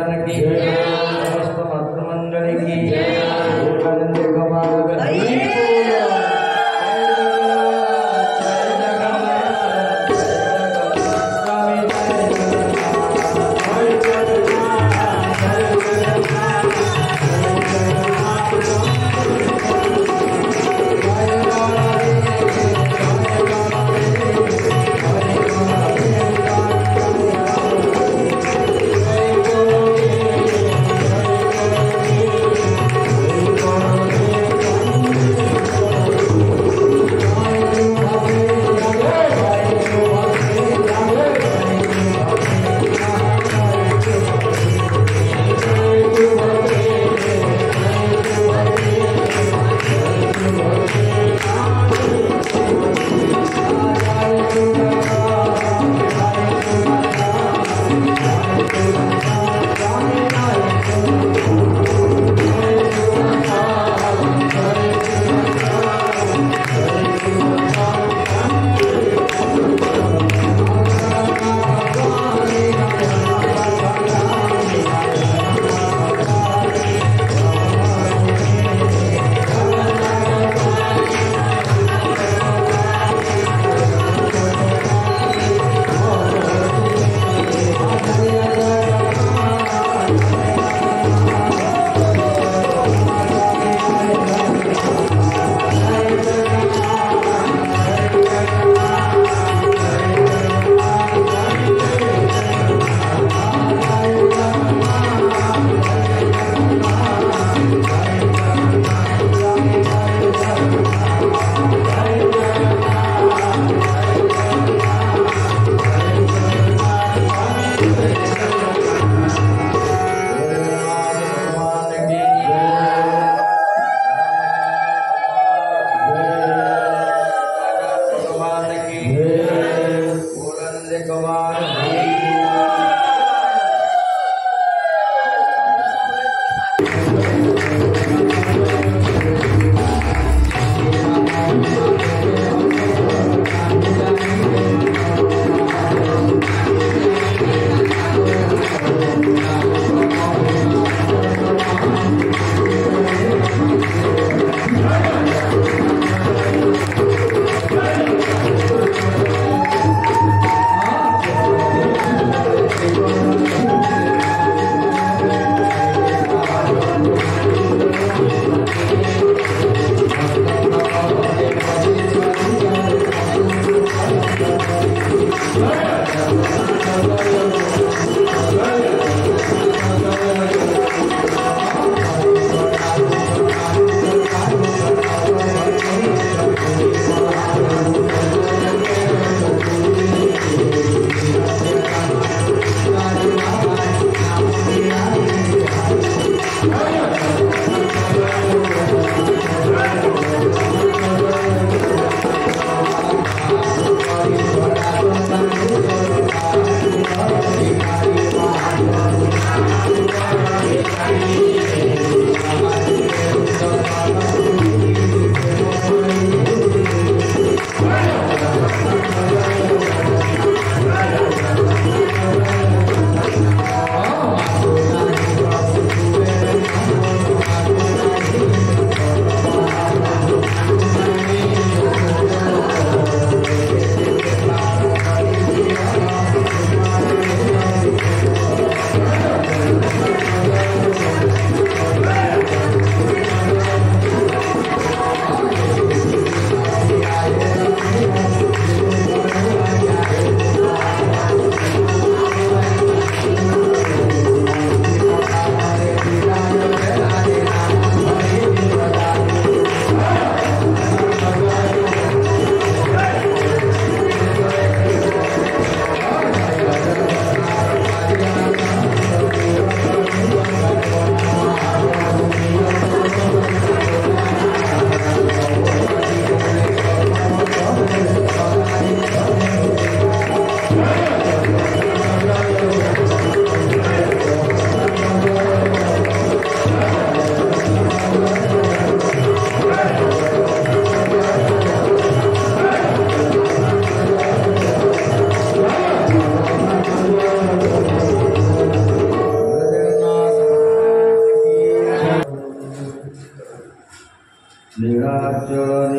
कीर्तन की समस्त मातृमंडली की गोविंद कमाल नीलाचलनिवासाय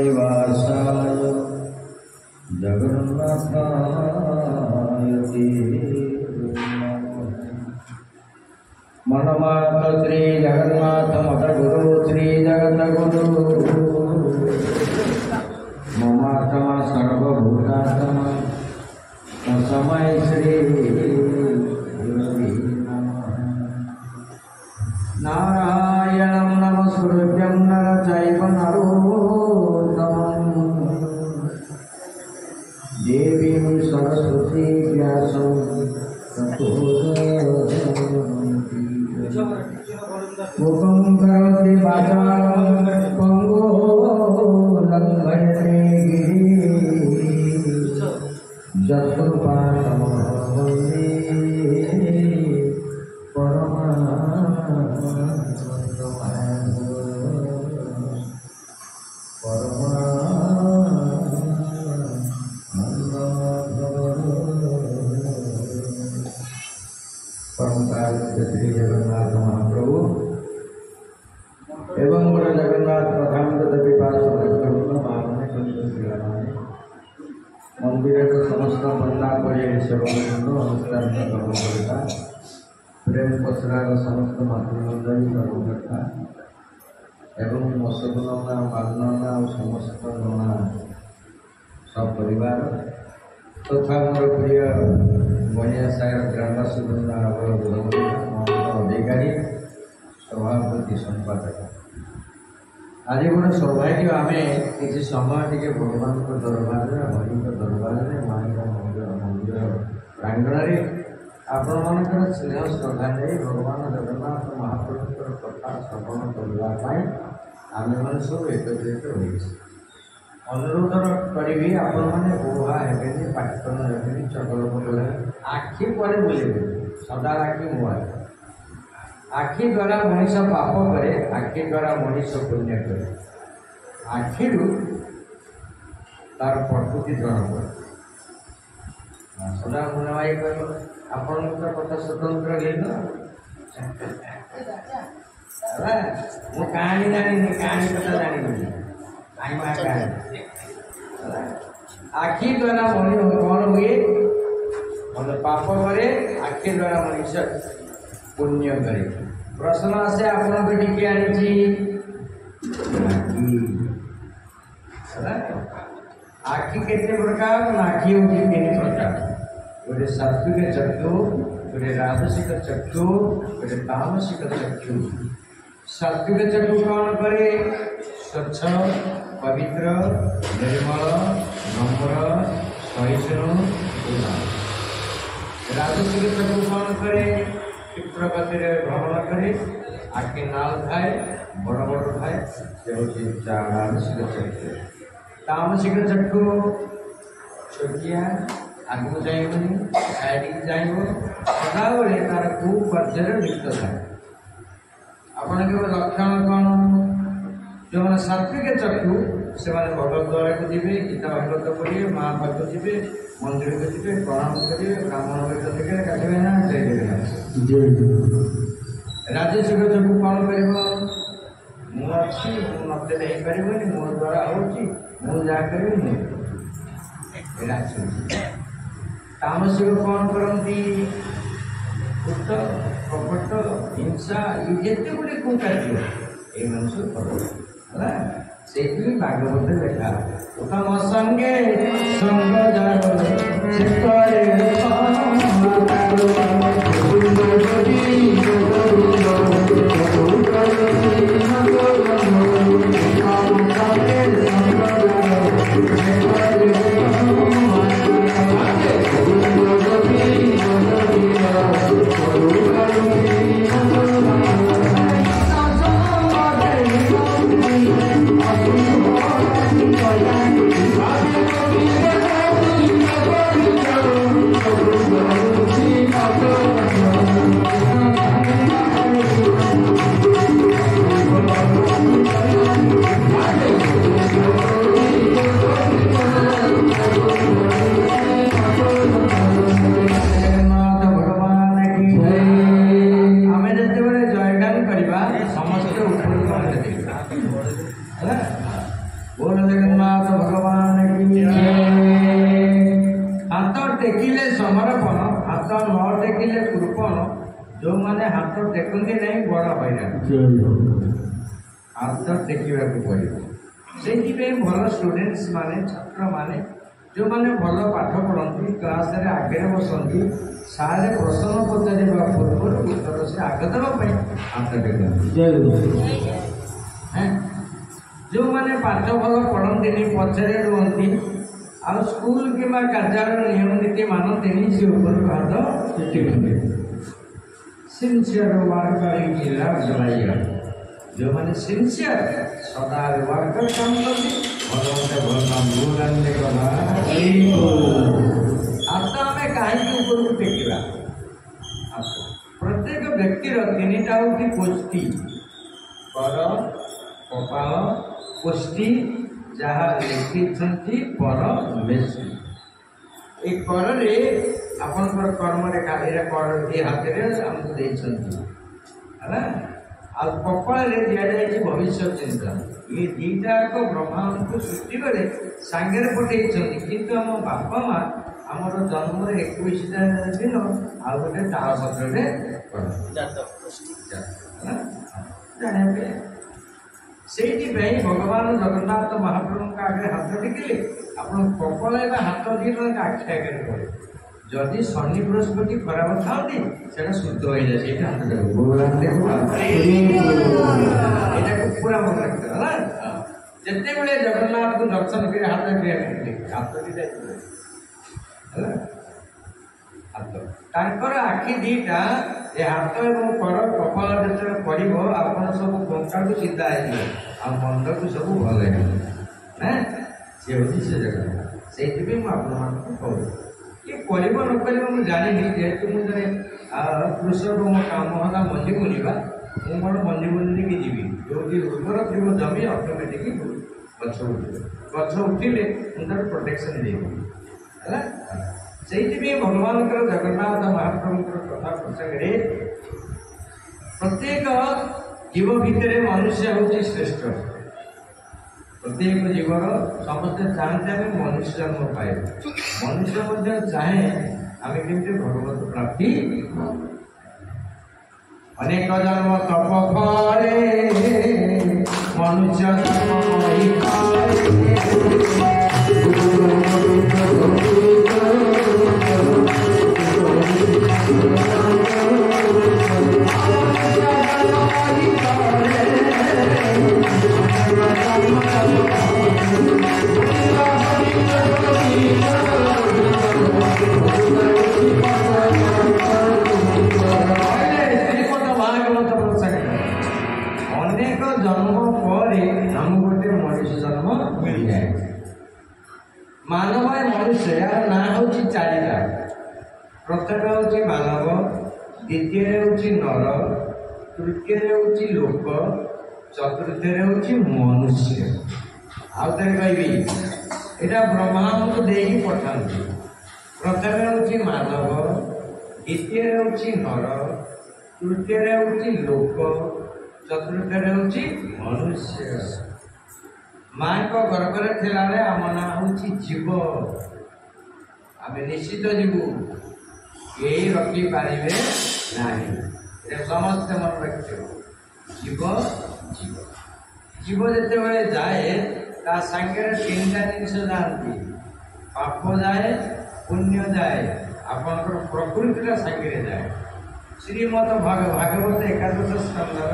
जगन्नाथाय ते मनमात श्री जगन्नाथ मत गुरु श्री जगन्नाथ गुरु ममात्मा सर्वभूतात्मा तस्मै श्री नारायणं नमस्कृत्यं नरं चैव नरोत्तमं देवीं सरस्वती व्यासं ततो मुखं करोति वाचालं पङ्गुं लङ्घयते गिरिं यत्कृपातमहं वन्दे श्री जगन्नाथ महाप्रभु एवं जगन्नाथ प्रधान देवी मंदिर समस्त बंदा नमस्कार प्रेम पसरार समस्त मातृमंडली कर्मकर्ता एवं मसदना मानना और समस्त नना सपरिवार तथा मोर प्रिय बनिया सागर ग्रामवासी अधिकारी सभापति संपादक आज गोटे सौभाग्य आम किसी समय टे भगवान दरबार हरि दरबार माँ मंदिर प्रांगण में आपण मानकर स्नेह श्रद्धा नहीं भगवान जगन्नाथ महाप्रभुर कथा श्रवण करने आम मैंने सब एकत्रित हो अनुरोध करी आपण मैंने बोहा हेबेनि पाठन हेबेनि चकल पकल आखि पर बुलेबे सदा आखि मुआ आखि द्वारा मनीष पाप करे आखि द्वारा मनीष पुण्य करे आखिर तार प्रकृति जଣା पड़े सदा मुना भाई कह आपण कथा स्वतंत्र लेन मु कहानी जानी कहानी कथा जानी आखि द्वारा मनीष कौन हुए मतलब पाप करे आखि द्वारा मनीष पुण्य करे प्रश्न आसे आपण टिके आनी आखि केते प्रकार आखि होती तीन प्रकार गोटे सात्विक चक्षु गोटे राजसिक चक्षु गोटे तामसिक चक्षु सात्विक चक्षु कौन करे स्वच्छ पवित्र निर्मल नम्र सहिष्णु राजसिक चक्षु कौन करे चित्र गति भ्रमण करे आखि नाल थाए बड़ बड़ थाए से हूँ राजसिक चक्षु तामसिक चक्षु छोटिया आगू जाइबनी साइड जाइब सदाबले तार कुपर्जर लिप्त थाए आपण लक्षण कौन जो मैंने सात्विक चक्षु से भगवत द्वारा को जी गीता भागवत पढ़िए महाभारत जी मंदिर को जी प्रणाम करेंगे ब्राह्मण वेद देखे काटवे ना जय राजसिक चक्षु कौन कर मत नहीं पार मो द्वारा हो जहाँ करी तामसिक कौन करती कपट हिंसा ये जिते गुड़े कुकार्य ये मनुष्य कर से भागवत देखा उत्तम संगे संग हाथ टेकती नहीं बड़ हैरान हाथ टेकवा पड़ो से भल स्टूडेंट्स माने छात्र माने जो मैंने भल पाठ पढ़ती क्लास आगे बसती सारे प्रश्न पचार पूर्व उत्तर से आगे देवाई हाथ टेकती जो मैंने पाठ भल पढ़ती पचारे रुहति आ स्कूल कि कार्यालय नियम नीति मानती से ऊपर हाथ टेकते सिंसियर वर्कर जो मैंने सिंसियर सदा वर्कर काम करते हाथ आम कहीं ऊपर को टेकवा प्रत्येक व्यक्तिर तीन टा हूँ कोष्ठी कर कपाल कोष्ठी जहाँ लिखी पर बेसी ये कर आपंकर कर्म रेखा ये हाथ में आमको देती है आ कपाल दि जाए भविष्य चिंता ये दीटा को ब्रह्मा को सृष्टि करे सांगे पठे किंतु आम बापा माँ आमर जन्म 21 दिन आ गए तालपत्र से भगवान जगन्नाथ महाप्रभु आगे हाथ टेकिले आप कपाल हाथ दिए आखि आगे पड़े जदि शनि बृहस्पति खराब था शुद्ध हो जाए हाथ पूरा मन रखते है जिते बड़े जगन्नाथ को दर्शन कर हाथ हाथ हाथ आखि दीटा ये हाथ एवं कर कपाल जो पड़ो आप सब बंका को सीधा है मंद को सब भल है सी हूँ से जगन्नाथ से कहूँ ये कर न जानी जेहेतु मुझे कृषक मो कम है मंजी बुणवा मुझे मंजी बुणी की जी जो उर्वर थी जमी अटोमेटिक गच गच उठिले मुझे प्रोटेक्शन देवी है से भगवान जगन्नाथ महाप्रभु कथा प्रसंग प्रत्येक जीव भितर मनुष्य हूँ श्रेष्ठ प्रत्येक जीवर समस्ते चाहते आम मनुष्य जन्म पाए मनुष्य चाहे आम केमती भगवत प्राप्ति अनेक जन्म तप फले मनुष्य मानव है मनुष्य यार ना हूँ चारिटा प्रथम हूँ मानव द्वितीय हूँ नर तृतीय हूँ लोक चतुर्थ हूँ मनुष्य आउ थे कहि यहाँ ब्रह्मा को दे पठाती प्रथम हूँ मानव द्वितीय हूँ नर तृतीय हूँ लोक चतुर्थ हूँ मनुष्य माँ को गर्भर थिला आम ना हूँ जीव आम निश्चित जीवु यही रखी पारे ना समस्त मन रखिए जीव जीव जीव जिते बड़े जाए ता सांगे तीन टा जिन जाती पाप जाए पुण्य जाए आपंकर प्रकृति सांगे जाए श्रीमद भागवत एकादश स्कंदर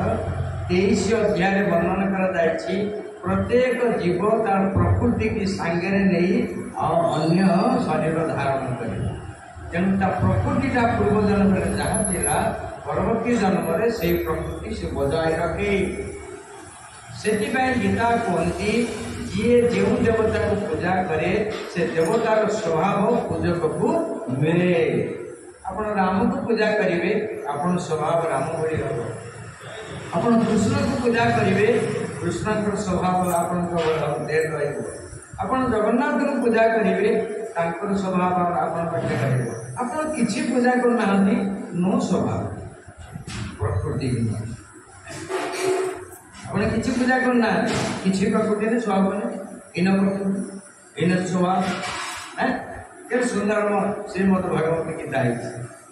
23 अध्याय वर्णन कर प्रत्येक जीव तार प्रकृति की सांगे नहीं अन्य शरीर धारण करे तेणु प्रकृति पूर्व जन्म जहाँ था परवर्ती जन्म से प्रकृति से बजाय रखे से गीता कहती जी जो देवता को पूजा करे से देवतार स्वभाव पूजक को मिले आप राम को पूजा करेंगे आप स्वभाव राम भली हम आप कृष्ण को पूजा करेंगे कृष्ण स्वभाव आप जगन्नाथ को पूजा करेंगे स्वभाव आप किसी पूजा करना नो स्वभाव प्रकृति आप किसी पूजा करना किसी प्रकृति स्वभाव इन इन स्वभाव है सुंदर श्रीमद भागवत गीता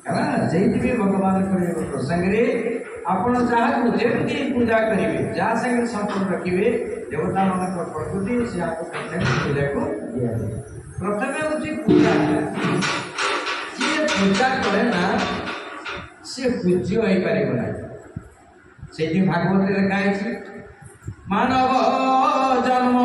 से भगवान प्रसंग आपण जहाँ जमी पूजा करेंगे जहाँ संगे संपर्क रखिए देवता मान प्रकृति से आपको पूजा को दिया प्रथम हूँ पूजा जी पूजा करे ना सी पूज्य हो पार से भागवत लिखा है मानव जन्म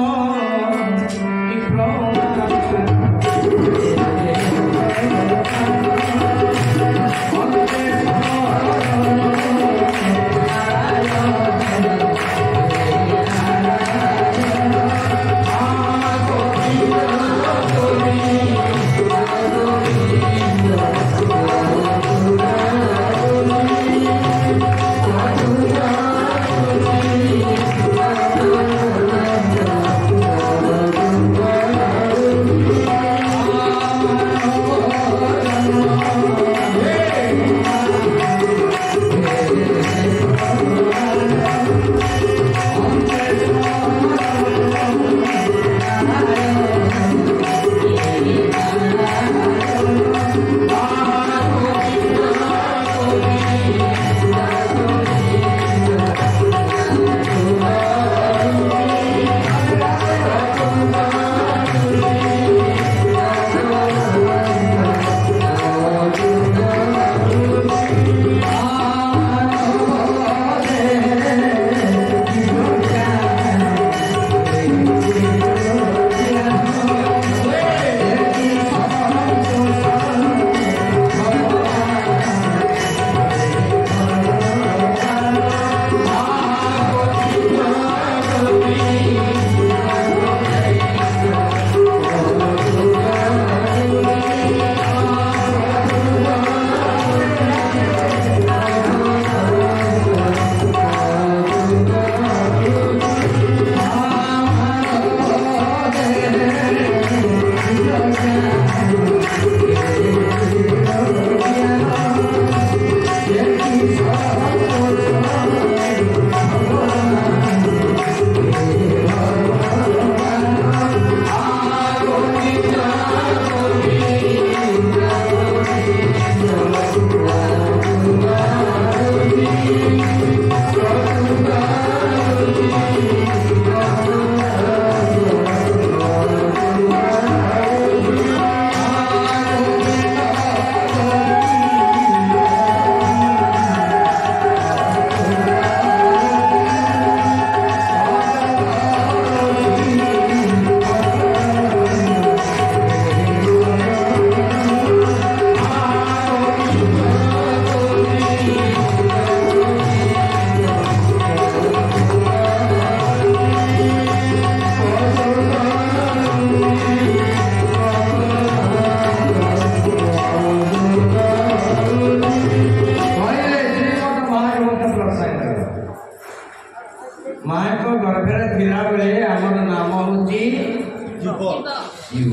जीव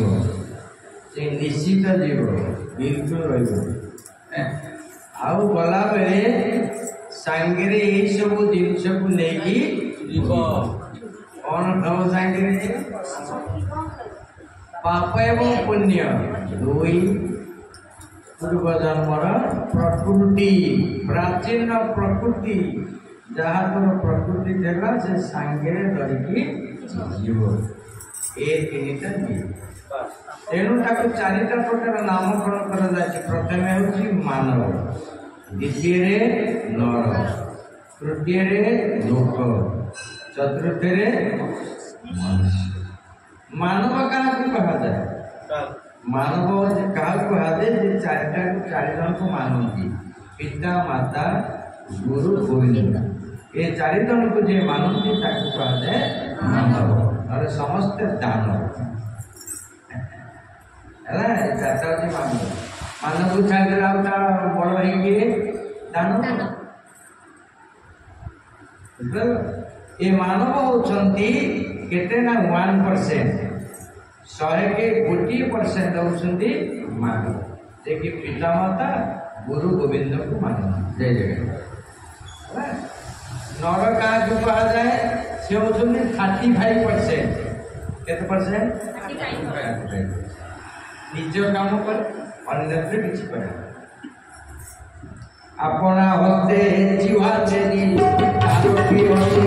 से निश्चित जीव बिल्कुल आउ गला बेले सांगे सब जिनस को लेकिन कौन खाओ सांगे पाप एवं पुण्य दुई पूर्व जन्मर प्रकृति प्राचीन प्रकृति जहाँ तोर प्रकृति देला से सांगे धरिकी जीव ए तीनटा जीव तेणु ताको चारिटा प्रकार नामकरण कर प्रथम हूँ मानव द्वितीय नर तृतीय लोक चतुर्थ मनुष्य मानव क्या कहा जाए मानव क्या कहा जाए चारिटा चार जन को मानती पिता माता गुरु गोविंद ये चार जन को जे मानती कहा जाए मानव और समस्त दानव चार्टा हूँ मानव मानव को छाड़ बड़ भाई किए दानव ये मानव होती केते ना 1% 100 के 1% होती मानव देखिए पिता माता गुरु गोविंद को मानव जय जय नर का जो कहा जाए से होती 35% केते परसेंट निज काम पर अन्य किसी अपना होते जीवा चेनी आरोपी होते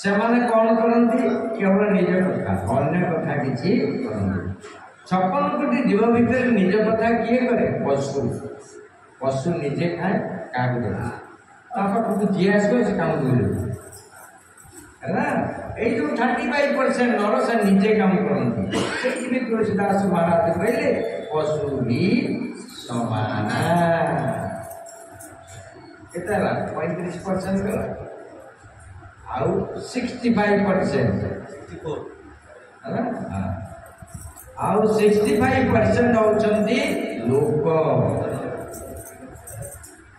ସେମାନେ କଣ କରନ୍ତି କେବଳ ନିଜ କଥା ଅନ୍ୟ କଥା କିଛି କରନ୍ତି 56 କୋଟି ଜୀବ ଭିତରେ ନିଜ କଥା କିଏ କରେ ପଶୁ ପଶୁ ନିଜେ ଖାଏ କାହାକୁ ଦେବ ତା ପାଖକୁ ଯିଏ ଆସିବ ସେ କାମ କରିବ ହେଲା ଏଇ ଯୋଉ 35% ନର ସେ ନିଜେ କାମ କରନ୍ତି ସେଥିପାଇଁ ତୁଳସୀଦାସ ମହାରାଜ କହିଲେ ପଶୁ ବି ସମାନ କେତେ ହେଲା 35% ଗଲା ଆଉ 65% ଆଉ 65% होचंती लोक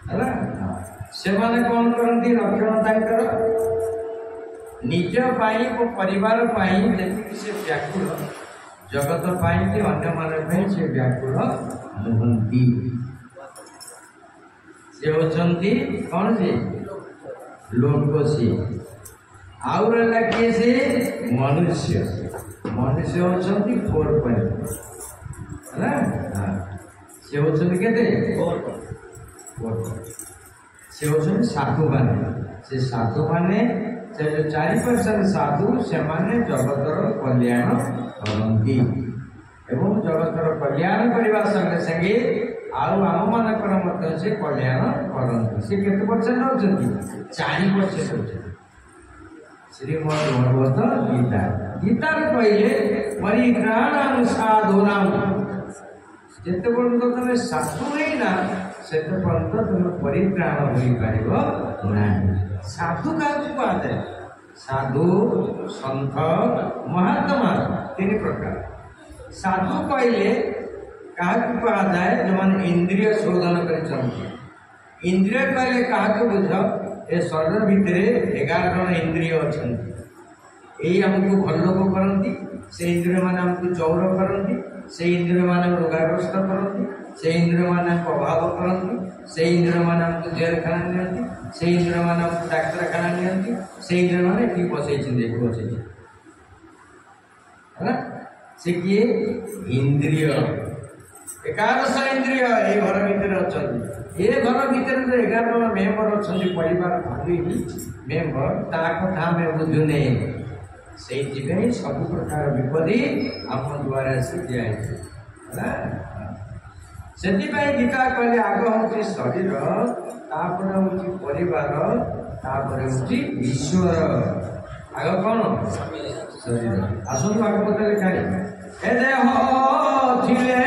ହେଲା ସେମାନେ କଣ କରନ୍ତି ରକ୍ଷଣ ତାଙ୍କର ନିଜ ପାଇଁ ଓ ପରିବାର ପାଇଁ ଯେତିକି ସେ ବ୍ୟାକୁଳ ଜଗତ ପାଇଁ କି ଅନ୍ୟମାନଙ୍କ ପାଇଁ ସେ ବ୍ୟାକୁଳ ନୁହନ୍ତି ସେ होचंती କଣ ଯେ लोक से आउ रहा किए से मनुष्य मनुष्य होचंती 4 है से होचंती केते 4 से होचंती साधु माने से साधु माने से जो 4% साधु से माने जगतर कल्याण करंती एवं जगतर कल्याण करबा संगे संगे आउ आम मानकर मध्य से कल्याण करंती से केते परसेंट होचंती 4% होचंती श्रीमद् भगवत गीता गीता कहले परित्राणां साधूनां जेते पर्यंत तुम साधु नहीं ना सेते पर्यंत तुम परित्राण होई पारिबो नाही साधु काहू कहते साधु संत महात्मा 3 प्रकार साधु कहले काहू कहा जाए जो मान इंद्रिय शोधन करिसंती इंद्रिय कहले काहू बुझ ए शरीर भितर 11 जन इंद्रिय अच्छा यही आमको भल लोक करती से इंद्रिय मान आमको चौर करती से इंद्रिय मान रोगाग्रस्त करती से इंद्रिय मान अभाव करती से इंद्रिय मान आमको जेलखाना नियंती से इंद्रिय मान आमको डाक्तरखाना नियंती से इंद्रिय मान कि बसई से किए इंद्रिय 1100 इंद्रिय ये घर भीतर अच्छा ये घर भीतर 11 जन मेम्बर अच्छा परिवार फैमिली मेम्बर ता कथा में बुझुने से सब प्रकार विपदी आम द्वारा से जाए से गीता कहले आग हूँ शरीर तापर हूँ परिवार तापर हूँ ईश्वर आग कौन शरीर आसतु आग पता लिखा ए देह थिले